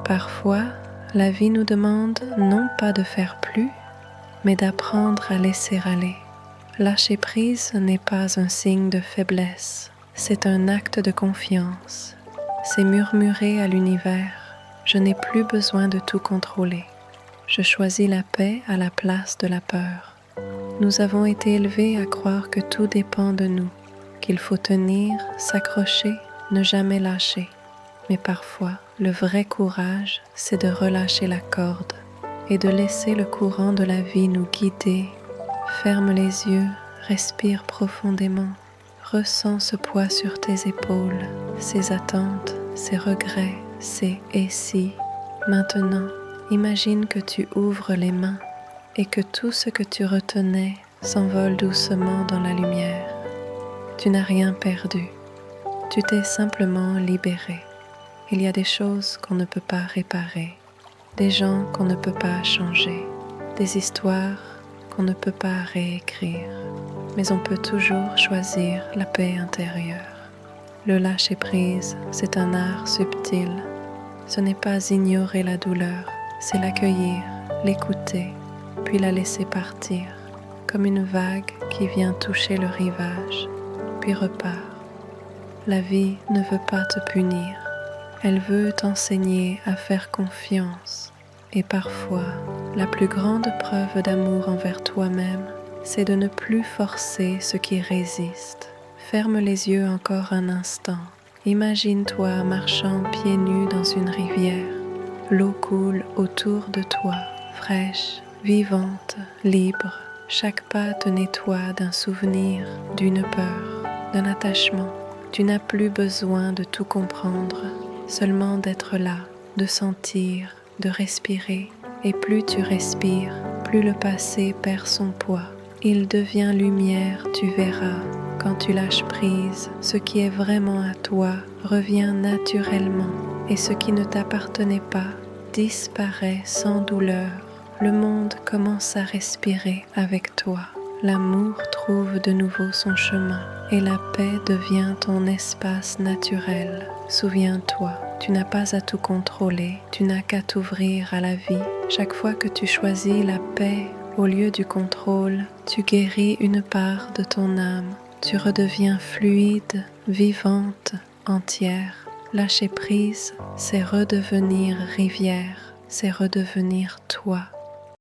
Parfois, la vie nous demande non pas de faire plus, mais d'apprendre à laisser aller. Lâcher prise n'est pas un signe de faiblesse, c'est un acte de confiance. C'est murmurer à l'univers « Je n'ai plus besoin de tout contrôler. Je choisis la paix à la place de la peur. » Nous avons été élevés à croire que tout dépend de nous, qu'il faut tenir, s'accrocher, ne jamais lâcher. Mais parfois, le vrai courage, c'est de relâcher la corde et de laisser le courant de la vie nous guider. Ferme les yeux, respire profondément, ressens ce poids sur tes épaules, ces attentes, ces regrets, ces « et si ». Maintenant, imagine que tu ouvres les mains et que tout ce que tu retenais s'envole doucement dans la lumière. Tu n'as rien perdu, tu t'es simplement libéré. Il y a des choses qu'on ne peut pas réparer, des gens qu'on ne peut pas changer, des histoires qu'on ne peut pas réécrire, mais on peut toujours choisir la paix intérieure. Le lâcher-prise, c'est un art subtil. Ce n'est pas ignorer la douleur, c'est l'accueillir, l'écouter, puis la laisser partir, comme une vague qui vient toucher le rivage, puis repart. La vie ne veut pas te punir, elle veut t'enseigner à faire confiance. Et parfois, la plus grande preuve d'amour envers toi-même, c'est de ne plus forcer ce qui résiste. Ferme les yeux encore un instant. Imagine-toi marchant pieds nus dans une rivière. L'eau coule autour de toi, fraîche, vivante, libre. Chaque pas te nettoie d'un souvenir, d'une peur, d'un attachement. Tu n'as plus besoin de tout comprendre, seulement d'être là, de sentir, de respirer. Et plus tu respires, plus le passé perd son poids. Il devient lumière, tu verras. Quand tu lâches prise, ce qui est vraiment à toi revient naturellement et ce qui ne t'appartenait pas disparaît sans douleur. Le monde commence à respirer avec toi. L'amour trouve de nouveau son chemin et la paix devient ton espace naturel. Souviens-toi, tu n'as pas à tout contrôler, tu n'as qu'à t'ouvrir à la vie. Chaque fois que tu choisis la paix au lieu du contrôle, tu guéris une part de ton âme. Tu redeviens fluide, vivante, entière. Lâcher prise, c'est redevenir rivière, c'est redevenir toi.